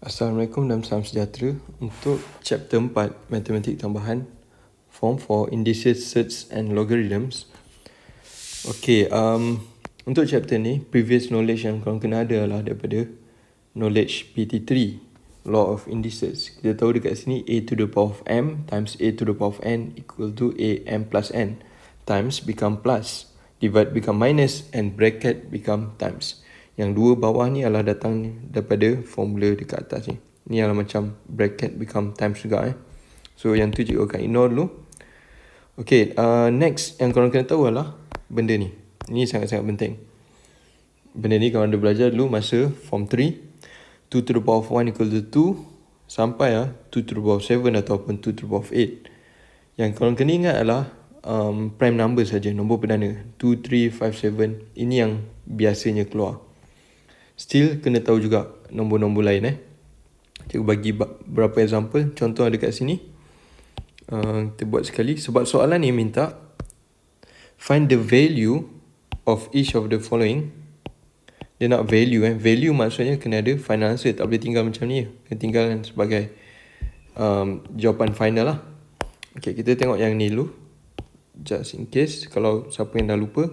Assalamualaikum dan salam sejahtera. Untuk chapter 4 Matematik Tambahan Form 4 Indices, Surds and Logarithms. Untuk chapter ni, previous knowledge yang korang kena ada adalah daripada knowledge PT3, Law of Indices. Kita tahu dekat sini a to the power of m times a to the power of n equal to a m plus n, times become plus, divide become minus, and bracket become times. Yang dua bawah ni adalah datang daripada formula dekat atas ni. Ni adalah macam bracket become times juga. So yang tu cikgu akan ignore dulu. Next yang korang kena tahu adalah benda ni. Ni sangat-sangat penting. Benda ni korang ada belajar dulu masa form 3. 2 to the power of 1 equal to 2 sampai 2 to the power of 7 ataupun 2 to the power of 8. Yang korang kena ingat adalah prime number saja, nombor perdana 2, 3, 5, 7. Ini yang biasanya keluar. Still kena tahu juga nombor-nombor lain. Cikgu bagi beberapa example. Contoh ada kat sini. Kita buat sekali. Sebab soalan ni minta find the value of each of the following. Dia nak value. Value maksudnya kena ada final answer. Tak boleh tinggal macam ni. Kena tinggalkan sebagai jawapan final lah. Okay, kita tengok yang ni dulu. Just in case kalau siapa yang dah lupa.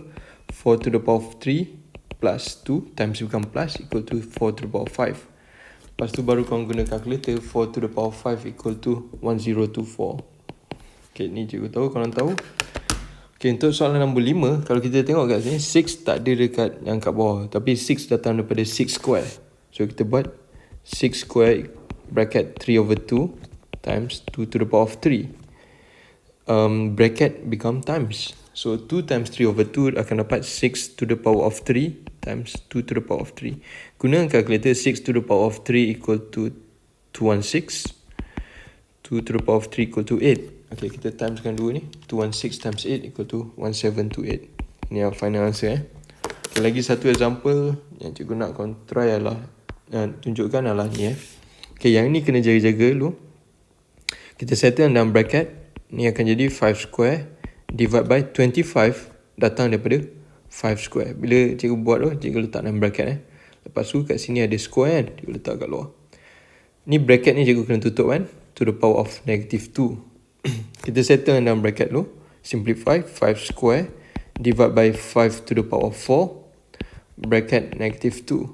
4 to the power of 3 plus 2 times become plus equal to 4 to the power of 5. Lepas tu baru korang guna calculator. 4 to the power of 5 equal to 1024. Okay, ni cikgu tahu, korang tahu. Okay, untuk soalan nombor 5, kalau kita tengok kat sini 6 tak ada dekat yang kat bawah, tapi 6 datang daripada 6 square. So kita buat 6 square bracket 3 over 2 times 2 to the power of 3. Bracket become times. So 2 times 3 over 2 akan dapat 6 to the power of 3 times 2 to the power of 3. Gunakan calculator. 6 to the power of 3 equal to 216. 2 to the power of 3 equal to 8. Okay, kita timeskan dua ni. 216 times 8 equal to 1728. Ini yang final answer. Okay, lagi satu example yang cikgu nak korang try adalah tunjukkan adalah ni. Okay, yang ni kena jaga-jaga dulu. Kita settle dalam bracket. Ni akan jadi 5 square divide by 25 datang daripada 5 square. Bila cikgu buat tu, cikgu letak dalam bracket. Lepas tu kat sini ada square kan, cikgu letak kat luar. Ni bracket ni cikgu kena tutup kan, to the power of negative 2. Kita settle dalam bracket dulu. Simplify 5 square divide by 5 to the power of 4 bracket negative 2.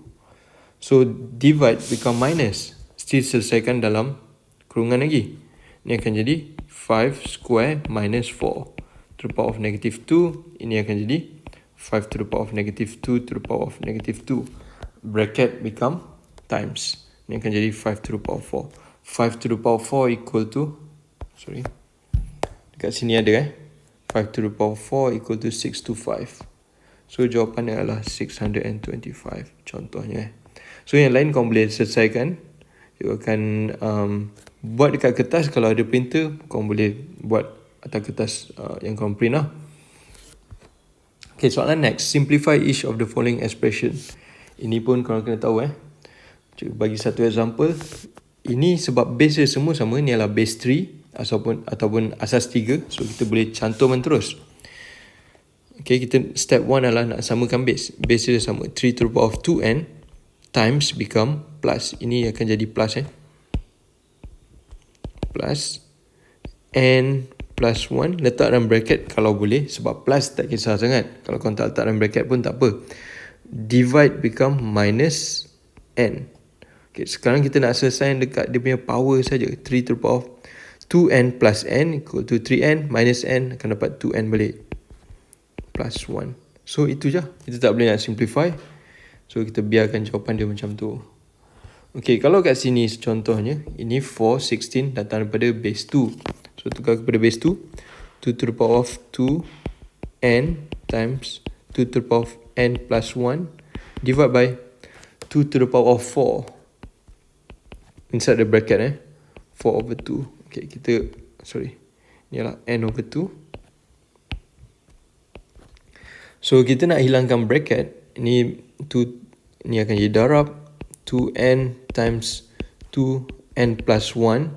So divide become minus. Still selesaikan dalam kurungan lagi. Ni akan jadi 5 square minus 4 to the power of negative 2. Ini akan jadi 5 to the power of negative 2 to the power of negative 2. Bracket become times. Ini akan jadi 5 to the power of 4. 5 to the power of 4 equal to, dekat sini ada 5 to the power of 4 equal to 625. So jawapannya adalah 625 contohnya. So yang lain kau boleh selesaikan. You akan buat dekat kertas. Kalau ada printer, kau boleh buat atas kertas yang kau print lah. Okay, soalan next. Simplify each of the following expression. Ini pun korang kena tahu. Cikgu bagi satu example. Ini sebab base dia semua sama. Ni adalah base 3 ataupun asas 3. So kita boleh cantumkan terus. Okay, kita step 1 adalah nak samakan base. Base dia sama. 3 to the power of 2n times become plus. Ini akan jadi plus. Plus n plus 1. Letak dalam bracket kalau boleh. Sebab plus tak kisah sangat. Kalau kau tak letak dalam bracket pun tak apa. Divide become minus n. Okay, sekarang kita nak selesai dekat dia punya power saja. 3 to the power of 2n plus n equal to 3n minus n. Akan dapat 2n balik. Plus 1. So itu je. Kita tak boleh nak simplify. So kita biarkan jawapan dia macam tu. Okay, kalau kat sini contohnya. Ini 4, 16 datang daripada base 2. So tukar kepada base 2. 2 to the power of 2n times 2 to the power of n plus 1 divide by 2 to the power of 4 inside the bracket 4 over 2. Okay, ni adalah n over 2. So kita nak hilangkan bracket. Ni akan jadi darab 2n times 2n plus 1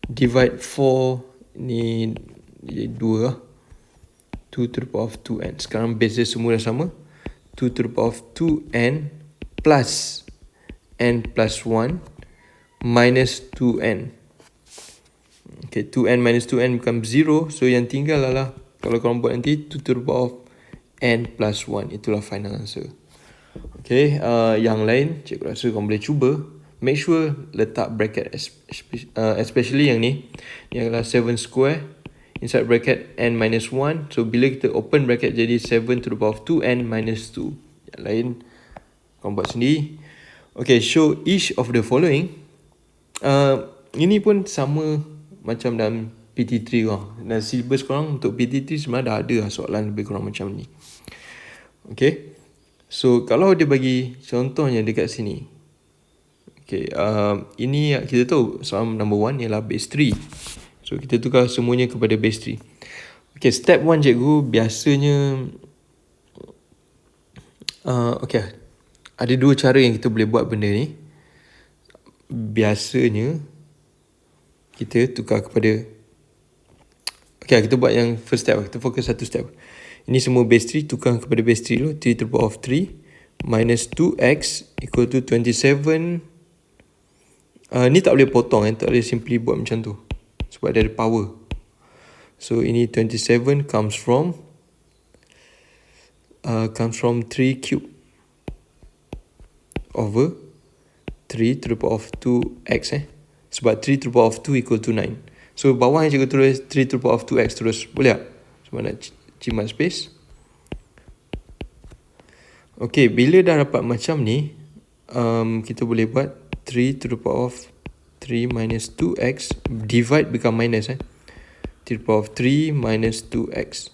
divide 4. Ni jadi 2 lah. 2 to the power of 2n. Sekarang base dia semua dah sama. 2 to the power of 2n plus n plus 1 minus 2n. Okay, 2n minus 2n become 0. So yang tinggal adalah, kalau korang buat nanti, 2 to the power of n plus 1. Itulah final answer. Okay, yang lain cikgu rasa korang boleh cuba. Make sure letak bracket, especially yang ni. Yang adalah 7 square inside bracket n minus 1. So bila kita open bracket jadi 7 to the power of 2n minus 2. Yang lain korang buat sendiri. Okay, show each of the following. Ini pun sama macam dalam PT3 korang. Dan syllabus korang untuk PT3 sebenarnya dah ada soalan lebih kurang macam ni. Okay, so kalau dia bagi contohnya dekat sini. Okay, ini kita tahu soalan number 1 ialah base 3. So kita tukar semuanya kepada base 3. Okay, step 1 cikgu biasanya okay, ada dua cara yang kita boleh buat benda ni. Biasanya kita tukar kepada, okay, kita buat yang first step. Kita fokus satu step. Ini semua base 3, tukar kepada base 3 dulu. 3 to the power of 3 minus 2x equal to 27. Ni tak boleh potong, tak boleh simply buat macam tu sebab dia ada power. So ini 27 comes from 3 cube over 3 to the power of 2x sebab 3 to the power of 2 equal to 9. So bawah yang cikgu tulis 3 to the power of 2x terus. Boleh tak? Sebab nak jimat space. Okay, bila dah dapat macam ni, kita boleh buat 3 to the power of 3 minus 2x divide become minus 3 to the power of 3 minus 2x.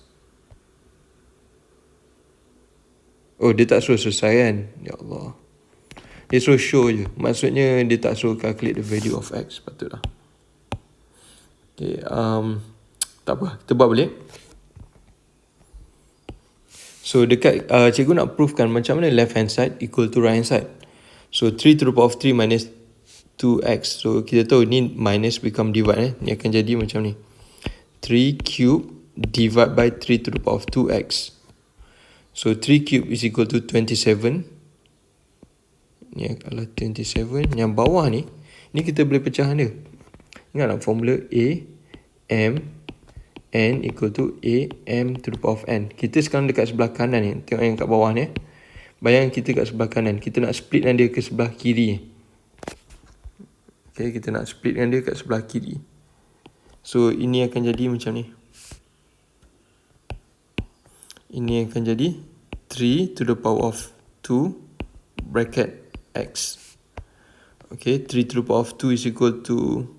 Oh, dia tak suruh selesai kan? Ya Allah. Dia suruh show je. Maksudnya dia tak suruh calculate the value of x. Patutlah. Okay, tak apa. Kita buat balik. So dekat cikgu nak provekan macam mana left hand side equal to right hand side. So 3 to the power of 3 minus 2x. So kita tahu ni minus become divide. Ni akan jadi macam ni. 3 cube divide by 3 to the power of 2x. So 3 cube is equal to 27. Ni adalah 27. Yang bawah ni kita boleh pecahkan dia. Ingat tak formula A, M, N equal to A, M to the power of N. Kita sekarang dekat sebelah kanan ni. Tengok yang kat bawah ni. Bayang kita kat sebelah kanan. Kita nak splitkan dia ke sebelah kiri. Okay, kita nak splitkan dia kat sebelah kiri. So ini akan jadi macam ni. Ini akan jadi 3 to the power of 2 bracket x. Okay, 3 to the power of 2 is equal to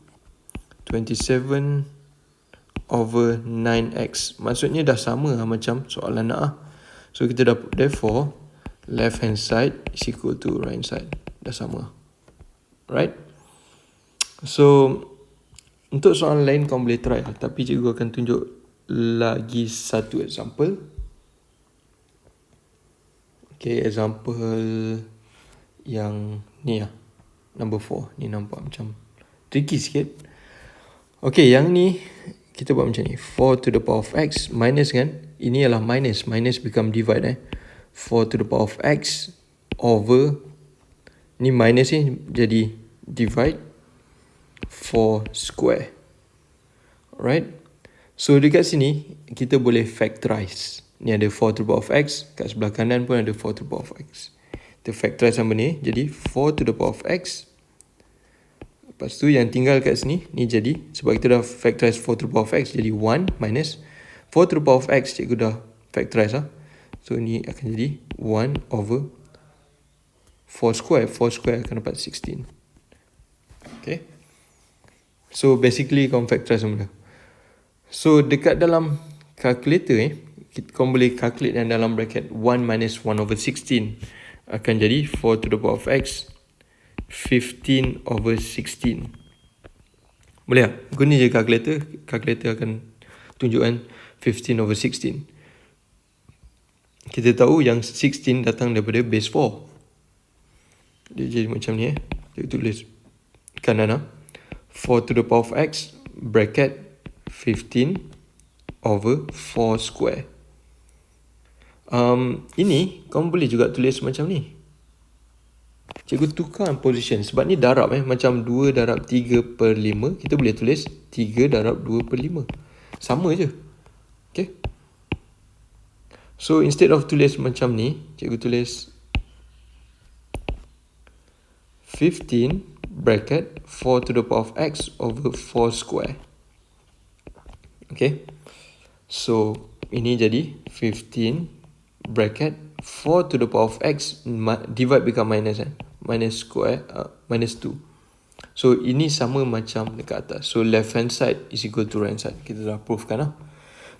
27 over 9x. Maksudnya dah sama macam soalan nak. So kita dah therefore left hand side is equal to right hand side. Dah sama. Right? So untuk soalan lain kau boleh try lah. Tapi cikgu akan tunjuk lagi satu example. Okay, example yang ni lah. Number 4. Ni nampak macam tricky sikit. Okay, yang ni kita buat macam ni. 4 to the power of x minus kan. Ini adalah minus. Minus become divide 4 to the power of x over. Ni minus ni jadi divide 4 square. Alright. So dekat sini kita boleh factorize. Ni ada 4 to the power of x. Kat sebelah kanan pun ada 4 to the power of x. Kita factorize sama ni. Jadi 4 to the power of x. Lepas tu yang tinggal kat sini. Ni jadi. Sebab kita dah factorize 4 to the power of x. Jadi 1 minus 4 to the power of x. Cikgu dah factorize lah. So ni akan jadi 1 over 4 square. 4 square akan dapat 16. Okay. So basically kau factorize sama dia. So dekat dalam calculator kau boleh calculate yang dalam bracket 1 minus 1 over 16 akan jadi 4 to the power of x 15 over 16. Boleh tak? Guna je calculator. Calculator akan tunjukkan 15 over 16. Kita tahu yang 16 datang daripada base 4. Dia jadi macam ni Kita tulis kanan 4 to the power of x bracket 15 over 4 square. Ini kau boleh juga tulis macam ni. Cikgu tukar position sebab ni darab macam 2 darab 3/5, kita boleh tulis 3 darab 2/5. Sama je. Okay. So instead of tulis macam ni, cikgu tulis 15 bracket 4 to the power of x over 4 square. Okay. So ini jadi 15 bracket 4 to the power of x divide become minus minus square minus 2. So ini sama macam dekat atas. So left hand side is equal to right hand side. Kita dah prove kan lah.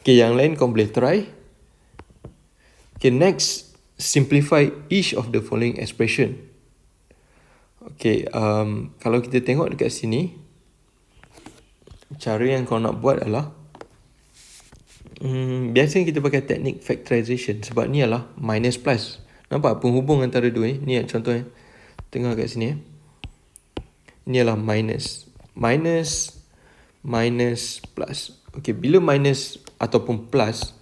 Okay, yang lain kau boleh try. Okay, next simplify each of the following expression. Okay, kalau kita tengok dekat sini, cara yang kau nak buat adalah biasanya kita pakai teknik factorization sebab ni adalah minus plus. Nampak penghubung antara dua ni? Ni contoh tengah kat sini. Ini adalah minus. Minus, minus, plus. Okay, bila minus ataupun plus,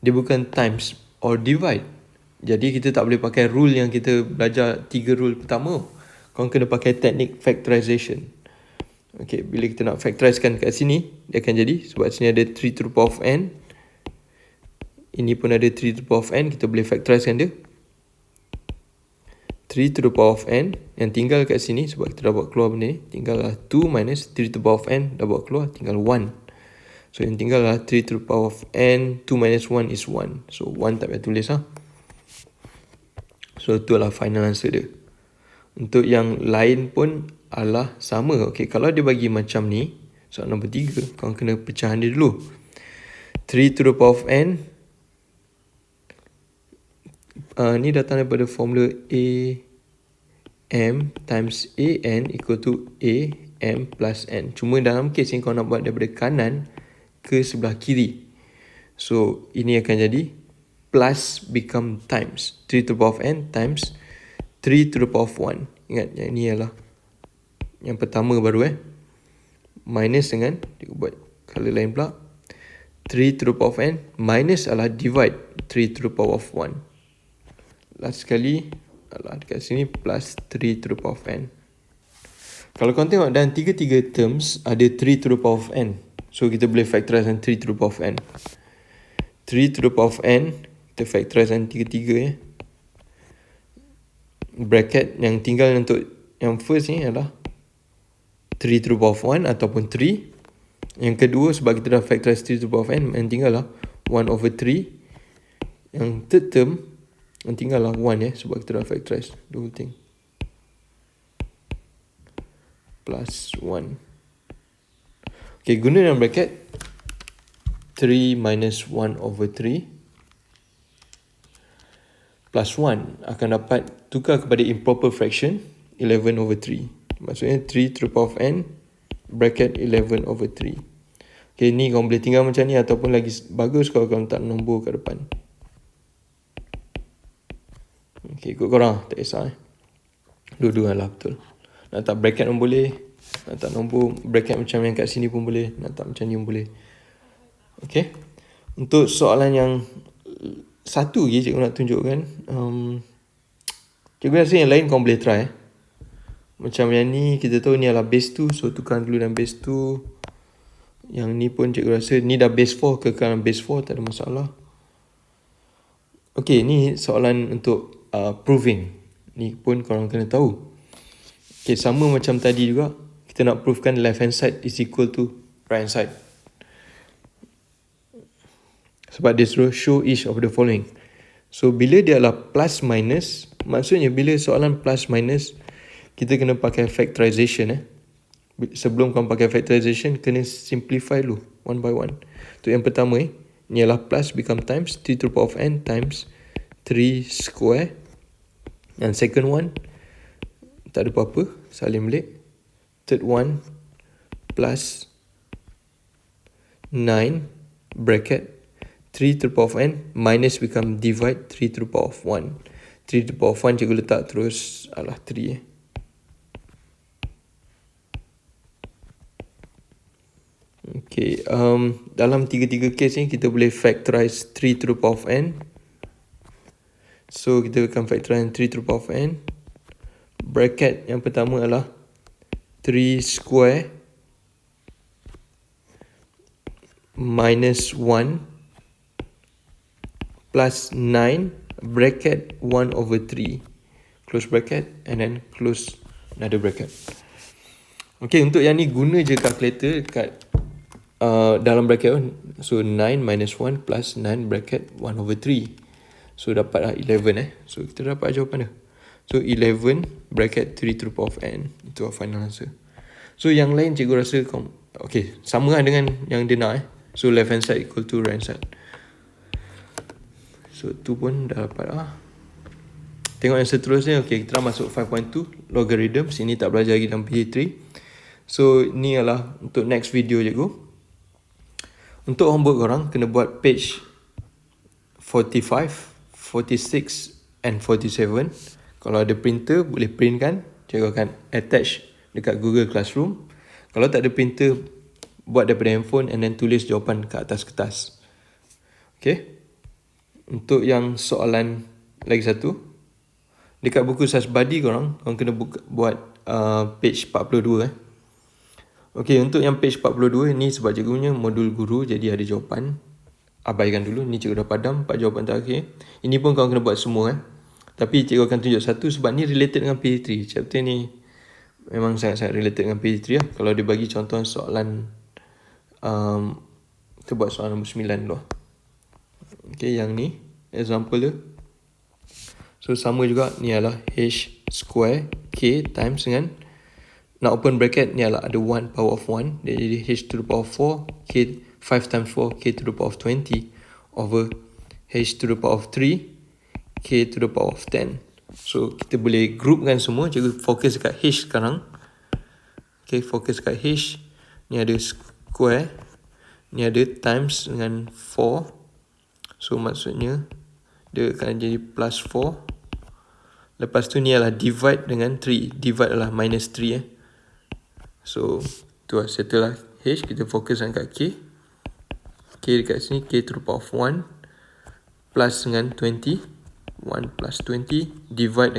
dia bukan times or divide. Jadi kita tak boleh pakai rule yang kita belajar 3 rule pertama. Kau kena pakai teknik factorization. Okay, bila kita nak factorizekan kat sini, dia akan jadi, sebab sini ada 3 to the power of n. Ini pun ada 3 to the power of n, kita boleh factorizekan dia. 3 to the power of n, yang tinggal kat sini, sebab kita dah buat keluar benda ni, tinggallah 2 minus 3 to the power of n, dah buat keluar, tinggal 1. So yang tinggallah 3 to the power of n, 2 minus 1 is 1. So 1 tak payah tulis lah. So itulah final answer dia. Untuk yang lain pun adalah sama. Okay, kalau dia bagi macam ni, soalan nombor 3, kau kena pecahan dia dulu. 3 to the power of n, ni datang daripada formula a m times a n equal to a m plus n. Cuma dalam kes ni kau nak buat daripada kanan ke sebelah kiri. So ini akan jadi plus become times 3 to the power of n times 3 to the power of 1. Ingat yang ini ialah yang pertama baru minus dengan dia buat color lain pula. 3 to the power of n minus adalah divide 3 to the power of 1. Last sekali adalah dekat sini plus 3 to the power of n. Kalau kau tengok dalam 3 terms ada 3 to the power of n. So kita boleh factorize 3 to the power of n. 3 to the power of n kita factorize 3 bracket yang tinggal untuk yang first ni adalah 3 to the power of 1 ataupun 3. Yang kedua sebab kita dah factorize 3 to the power of n, yang tinggal lah 1 over 3. Yang third term yang tinggal lah 1 sebab kita dah factorize the whole thing. Plus 1. Okay, guna dalam bracket 3 minus 1 over 3 plus 1 akan dapat tukar kepada improper fraction 11 over 3. Maksudnya 3 to the power of n bracket 11 over 3. Okay, ni kau boleh tinggal macam ni ataupun lagi bagus kalau kau letak nombor kat depan. Okay, ikut korang, tak kisah Dua-dua lah betul. Nak tak bracket pun boleh, nak tak nombor bracket macam yang kat sini pun boleh, nak tak macam ni pun boleh. Okay, untuk soalan yang satu lagi cikgu nak tunjukkan. Cikgu rasa yang lain kau boleh try. Macam yang ni kita tahu ni adalah base 2, so tukar dulu dan base 2. Yang ni pun cikgu rasa ni dah base 4, kekalan base 4, tak ada masalah. Okay, ni soalan untuk proving. Ni pun korang kena tahu. Okay, sama macam tadi juga, kita nak provekan left hand side is equal to right hand side. Sebab dia suruh show each of the following. So bila dia adalah plus minus, maksudnya bila soalan plus minus, kita kena pakai factorization. Sebelum kau pakai factorization, kena simplify dulu one by one. So yang pertama ni adalah plus become times 3 to the power of n times 3 square. And second one tak ada apa-apa, salin balik. Third one plus 9 bracket 3 to the power of n minus become divide 3 to the power of 1. 3 to the power of 1 cikgu letak terus 3 Okay, dalam 3 case ni kita boleh factorize 3 to the power of n. So kita akan factorize 3 to the power of n bracket yang pertama adalah 3 square minus 1 plus 9 bracket 1 over 3 close bracket and then close another bracket. Okay, untuk yang ni guna je calculator kat dalam bracket. So 9 minus 1 plus 9 bracket 1 over 3. So dapat lah 11 So kita dapat jawapan dia. So 11 bracket 3 to the power of n. Itu our final answer. So yang lain cikgu rasa okay, sama lah dengan yang dia nak So left hand side equal to right hand side. So tu pun dah dapat lah. Tengok yang seterusnya. Okay, kita dah masuk 5.2 logarithm. Sini tak belajar lagi dalam PA3. So ni adalah untuk next video cikgu. Untuk homework korang kena buat page 45, 46 and 47. Kalau ada printer boleh print kan. Cikgu akan attach dekat Google Classroom. Kalau tak ada printer, buat daripada handphone and then tulis jawapan kat atas kertas. Okay. Untuk yang soalan lagi satu, dekat buku SAS Buddy korang kena buat page 42 Okay, untuk yang page 42 ni sebab cikgu punya modul guru, jadi ada jawapan. Abaikan dulu, ni cikgu dah padam 4 jawapan terakhir. Ini pun korang kena buat semua Tapi cikgu akan tunjuk satu sebab ni related dengan PA3. Chapter ni memang sangat-sangat related dengan PA3 Kalau dia bagi contoh soalan kita buat soalan nombor 9 dulu. Okay, yang ni example dia. So sama juga, ni adalah h square k times dengan nak open bracket, ni adalah ada 1 power of 1. Jadi h to the power of 4 k 5 times 4 k to the power of 20 over h to the power of 3 k to the power of 10. So kita boleh groupkan semua. Cikgu fokus dekat h sekarang. Okay, fokus dekat h. Ni ada square, ni ada times dengan 4. So maksudnya dia akan jadi plus 4. Lepas tu ni adalah divide dengan 3. Divide adalah minus 3 So tu lah, settle lah h. Kita fokus dengan kat k. K dekat sini k to the power of 1 plus dengan 20. 1 plus 20 divide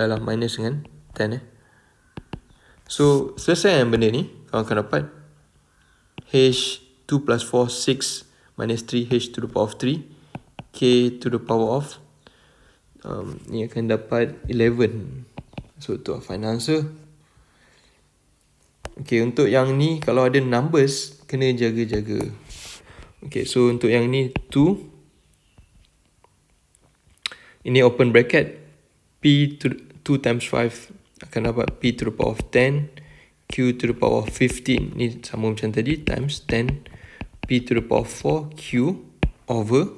adalah minus dengan 10 So selesai yang benda ni, kau akan dapat h 2 plus 4 6 minus 3 h to the power of 3 k to the power of ni akan dapat 11. So tu final answer. Okay, untuk yang ni kalau ada numbers kena jaga-jaga. Okay, so untuk yang ni 2, ini open bracket, p to 2 times 5 akan dapat p to the power of 10 q to the power of 15. Ni sama macam tadi, times 10 p to the power of 4 q over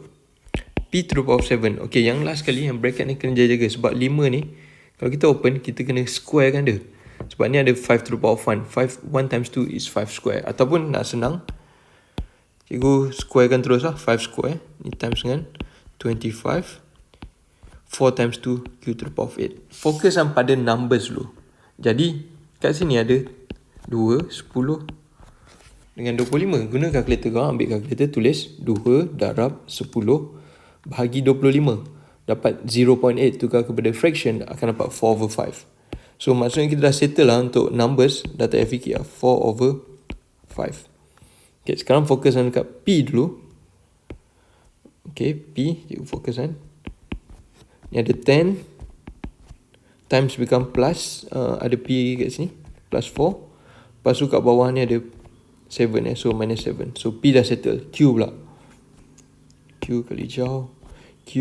p to the power of 7. Okay, yang last kali yang bracket ni kena jaga-jaga sebab 5 ni kalau kita open kita kena square kan dia. Sebab ni ada 5 to the power of 1. 1 times 2 is 5 square. Ataupun nak senang, cikgu squarekan terus lah. 5 square ni times dengan 25. 4 times 2 q to the power of 8. Fokus pada numbers dulu. Jadi kat sini ada 2, 10 dengan 25. Guna kalkulator kau, ambil kalkulator, tulis 2 darab 10 bahagi 25. Dapat 0.8, tukar kepada fraction akan dapat 4 over 5. So maksudnya kita dah settle lah untuk numbers. Dah tak payah fikir lah, 4 over 5. Okay, sekarang fokus dekat P dulu. Okay, P, cikgu fokus kan. Ni ada 10 times become plus, ada P kat sini, plus 4. Lepas tu kat bawah ni ada 7 so minus 7. So P dah settle. Q pula, Q kali jauh, Q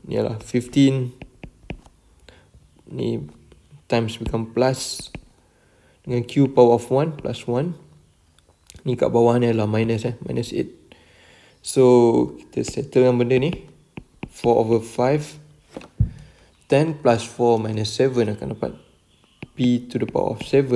ni adalah 15. Ni times become plus dengan Q power of 1 plus 1. Ni kat bawah ni adalah minus minus 8. So kita settle yang benda ni, 4 over 5. 10 plus 4 minus 7 akan dapat P to the power of 7.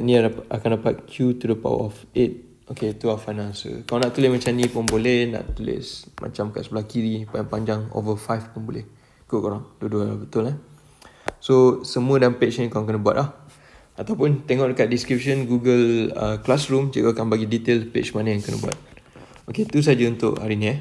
Ni akan dapat Q to the power of 8. Okay, tu final answer. Kalau nak tulis macam ni pun boleh, nak tulis macam kat sebelah kiri panjang over 5 pun boleh. Ikut korang, dua-dua betul So semua dalam page ni korang kena buat lah. Ataupun tengok dekat description Google Classroom, cikgu akan bagi detail page mana yang kena buat. Okay, tu saja untuk hari ni